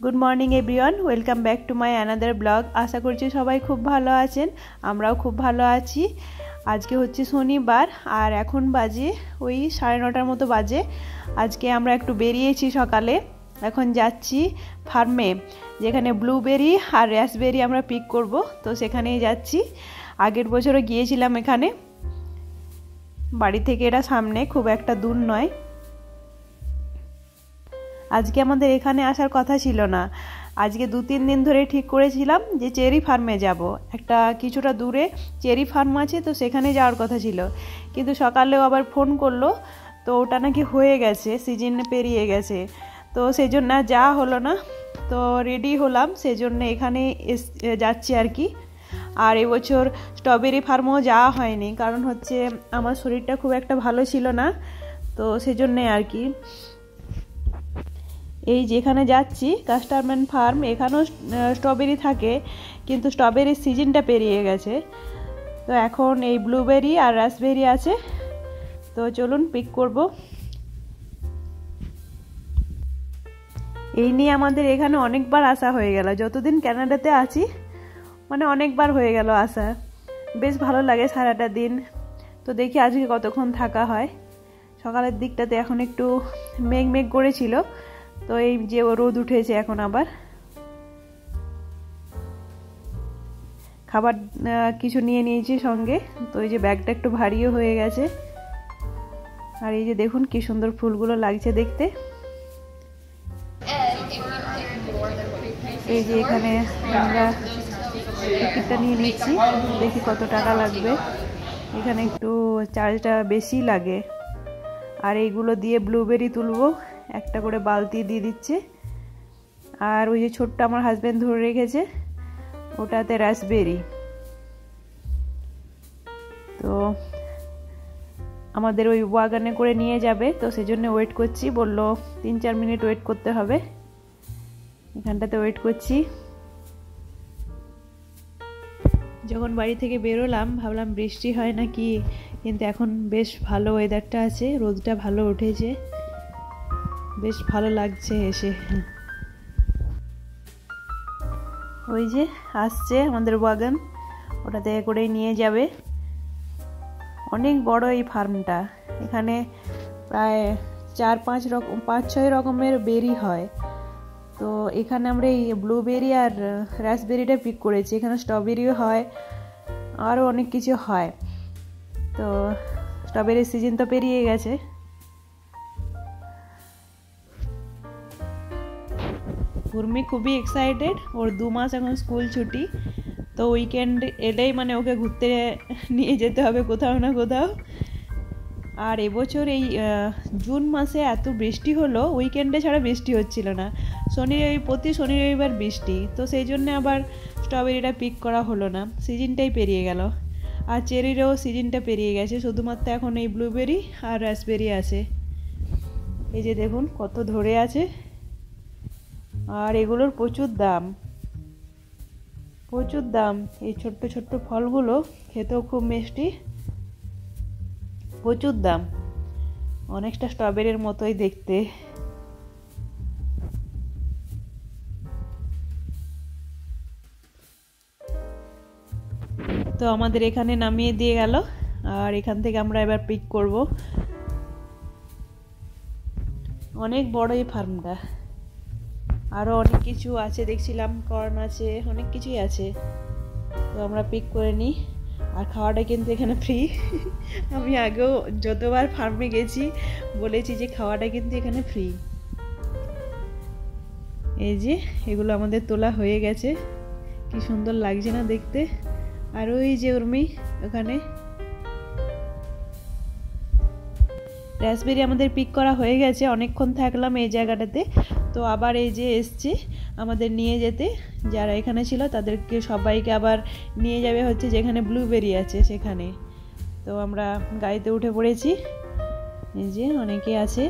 Good morning everyone welcome back to my another blog. आशा करছি সবাই খুব ভালো আছেন, আমরাও খুব ভালো আছি। আজকে হচ্ছে শনিবার আর এখন বাজে ওই 9:30টার মতো বাজে। আজকে আমরা একটু বেরিয়েছি সকালে, এখন যাচ্ছি ফার্মে যেখানে ব্লুবেরি আর রাসবেরি আমরা পিক করব, তো সেখানেই যাচ্ছি। আগের বছরও গিয়েছিলাম এখানে, বাড়ি থেকে এটা সামনে, খুব একটা দূর নয়। আজকে আমাদের এখানে আসার কথা ছিল না, আজকে 2-3 দিন ধরে ঠিক করেছিলাম যে চেরি ফার্মে যাব। একটা কিছুটা দূরে চেরি ফার্ম আছে, তো সেখানে যাওয়ার কথা ছিল, কিন্তু সকালেও আবার ফোন করলো, তো ওটা নাকি হয়ে গেছে, সিজন পেরিয়ে গেছে, তো সেই জন্য যাওয়া হলো না। তো রেডি হলাম, সেজন্য এখানে যাচ্ছি আর কি। আর এবছর স্ট্রবেরি ফার্মও যাওয়া হয়নি, কারণ হচ্ছে আমার শরীরটা খুব একটা ভালো ছিল না, তো সেজন্যে আর কি। এই যেখানে যাচ্ছি কাস্টারম্যান ফার্ম, এখানেও স্ট্রবেরি থাকে, কিন্তু স্ট্রবেরির সিজনটা পেরিয়ে গেছে। তো এখন এই ব্লুবেরি আর রাসবেরি আছে, তো চলুন পিক করব। এই নিয়ে আমাদের এখানে অনেকবার আসা হয়ে গেল, যতদিন কানাডাতে আছি মানে অনেকবার হয়ে গেল আসা। বেশ ভালো লাগে সারাটা দিন। তো দেখি আজকে কতক্ষণ থাকা হয়। সকালের দিকটাতে এখন একটু মেঘ মেঘ করেছিল, তো এই যে রোদ উঠেছে এখন আবার। খাবার কিছু নিয়ে নিয়েছি সঙ্গে, তো এই যে ব্যাগটা একটু ভারীও হয়ে গেছে। আর এই যে দেখুন কি সুন্দর ফুলগুলো লাগছে দেখতে। এই যে এখানে আমরা টিকিটটা নিয়ে নিচ্ছি, দেখি কত টাকা লাগবে। এখানে একটু চার্জটা বেশি লাগে। আর এইগুলো দিয়ে ব্লুবেরি তুলবো, একটা করে বালতি দিয়ে দিচ্ছে। আর ওই যে ছোট্ট আমার হাজবেন্ড ধরে রেখেছে, ওটাতে রাসবেরি। তো আমাদের ওই ওয়াগানে করে নিয়ে যাবে, তো সেজন্য ওয়েট করছি। বললো 3-4 মিনিট ওয়েট করতে হবে, এখানটাতে ওয়েট করছি। যখন বাড়ি থেকে বেরোলাম ভাবলাম বৃষ্টি হয় নাকি, কিন্তু এখন বেশ ভালো ওয়েদারটা আছে, রোদটা ভালো উঠেছে, বেশ ভালো লাগছে এসে। ওই যে আসছে আমাদের ওয়াগন, ওটাতে করেই নিয়ে যাবে। অনেক বড় এই ফার্মটা, এখানে প্রায় 5-6 রকমের বেরি হয়। তো এখানে আমরা এই ব্লুবেরি আর রাসবেরিটা পিক করেছি, এখানে স্ট্রবেরিও হয়, আরও অনেক কিছু হয়। তো স্ট্রবেরির সিজন তো পেরিয়ে গেছে। উর্মি খুবই এক্সাইটেড, ওর 2 মাস এখন স্কুল ছুটি, তো উইকেন্ড এলেই মানে ওকে ঘুরতে নিয়ে যেতে হবে কোথাও না কোথাও। আর এবছর এই জুন মাসে এত বৃষ্টি হলো, উইকেন্ডে ছাড়া বৃষ্টি হচ্ছিল না, প্রতি শনি রবিবার বৃষ্টি, তো সেই জন্য আবার স্ট্রবেরিটা পিক করা হলো না, সিজনটাই পেরিয়ে গেল। আর চেরিরও সিজনটা পেরিয়ে গেছে, শুধুমাত্র এখন এই ব্লুবেরি আর রাসবেরি আছে। এই যে দেখুন কত ধরে আছে, আর এগুলোর প্রচুর দাম, প্রচুর দাম। এই ছোট্ট ছোট্ট ফলগুলো খেতেও খুব মিষ্টি, প্রচুর দাম, অনেকটা স্ট্রবেরির মতোই দেখতে। তো আমাদের এখানে নামিয়ে দিয়ে গেল, আর এখান থেকে আমরা এবার পিক করব। অনেক বড় এই ফার্মটা, আরও অনেক কিছু আছে দেখছিলাম, কর্ন আছে, অনেক কিছুই আছে। তো আমরা পিক করে নিই। আর খাওয়াটা কিন্তু এখানে ফ্রি। আমি আগেও যতবার ফার্মে গেছি বলেছি যে খাওয়াটা কিন্তু এখানে ফ্রি। এই যে এগুলো আমাদের তোলা হয়ে গেছে, কি সুন্দর লাগছে না দেখতে। আর ওই যে উর্মি ওখানে রাসবেরি আমাদের পিক করা হয়ে গেছে, অনেকক্ষণ থাকলাম এই জায়গাটাতে। তো আবার এই যে এসছে আমাদের নিয়ে যেতে, যারা এখানে ছিল তাদেরকে সবাইকে আবার নিয়ে যাবে হচ্ছে যেখানে ব্লুবেরি আছে সেখানে। তো আমরা গাড়িতে উঠে পড়েছি, এই যে অনেকে আছে।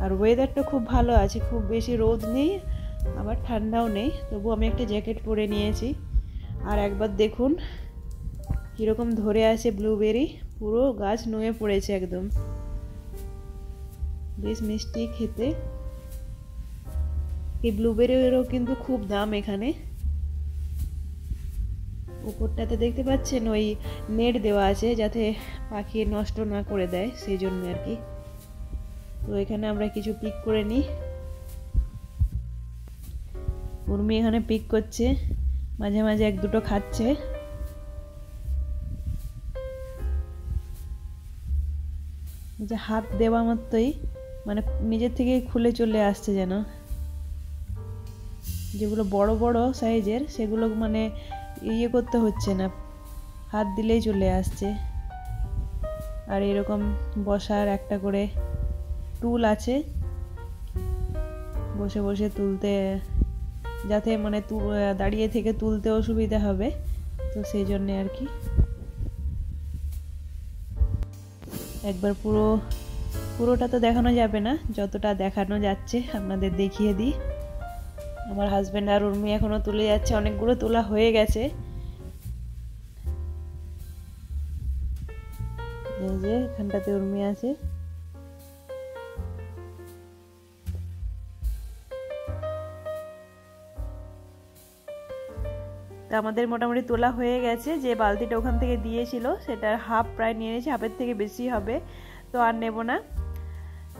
আর ওয়েদারটা খুব ভালো আছে, খুব বেশি রোদ নেই আবার ঠান্ডাও নেই, তবু আমি একটা জ্যাকেট পরে নিয়েছি। আর একবার দেখুন কীরকম ধরে আছে ব্লুবেরি, পুরো গাছ নুয়ে পড়েছে একদম, বেশ মিষ্টি খেতে। এই ব্লুবেরিরও কিন্তু খুব দাম এখানে। উপরটাতে দেখতে পাচ্ছেন ওই নেট দেওয়া আছে যাতে পাখি নষ্ট না করে দেয়, সেই জন্য আর কি। তো এখানে আমরা কিছু পিক করে নিই। উর্মি এখানে পিক করছে, মাঝে মাঝে এক দুটো খাচ্ছে। যে হাত দেওয়া মতোই মানে নিজের থেকে খুলে চলে আসছে যেন। যেগুলো বড় বড় সাইজের সেগুলো মানে ইয়ে করতে হচ্ছে না, হাত দিলেই চলে আসছে। আর এরকম বসার একটা করে টুল আছে, বসে বসে তুলতে, যাতে মানে দাঁড়িয়ে থেকে তুলতে অসুবিধা হবে, তো সেই জন্যে আর কি। একবার পুরোটা তো দেখানো যাবে না, যতটা দেখানো যাচ্ছে আপনাদের দেখিয়ে দিই। আমার হাজব্যান্ড আর উর্মি এখনো তুলে যাচ্ছে, অনেকগুলো তোলা হয়ে গেছে। এই যে এখানটাতে উর্মি আছে। তো আমাদের মোটামুটি তোলা হয়ে গেছে। যে বালতিটা ওখান থেকে দিয়েছিল সেটার হাফ প্রায় নিয়ে নিয়েছি, হাফের থেকে বেশি হবে, তো আর নেব না,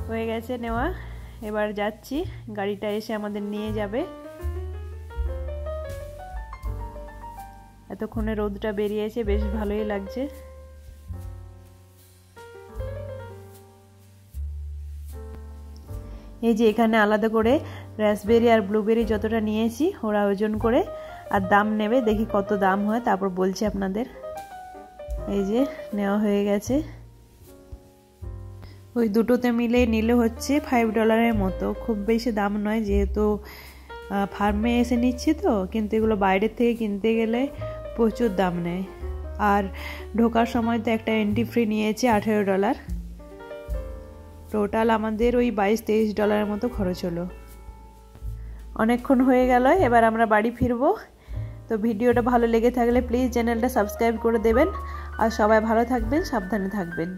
হয়ে গেছে নেওয়া। এবার যাচ্ছি, গাড়িটা এসে আমাদের নিয়ে যাবে। এতক্ষণে রোদটা বেরিয়েছে, বেশ ভালোই লাগছে। এই যে এখানে আলাদা করে রাসবেরি আর ব্লুবেরি যতটা নিয়েছি ওরা ওজন করে আর দাম নেবে, দেখি কত দাম হয় তারপর বলছি আপনাদের। এই যে নেওয়া হয়ে গেছে, ওই দুটোতে মিলে নিলে হচ্ছে $5 মতো, খুব বেশি দাম নয়, যেহেতু ফার্মে এসে নিচ্ছি তো। কিন্তু এগুলো বাইরের থেকে কিনতে গেলে প্রচুর দাম নেয়। আর ঢোকার সময় তো একটা এন্ট্রি ফ্রি নিয়েছে $18। টোটাল আমাদের ওই $22-23 মতো খরচ হলো। অনেকক্ষণ হয়ে গেল, এবার আমরা বাড়ি ফিরবো। তো ভিডিওটা ভালো লেগে থাকলে প্লিজ চ্যানেলটা সাবস্ক্রাইব করে দেবেন, আর সবাই ভালো থাকবেন, সাবধানে থাকবেন।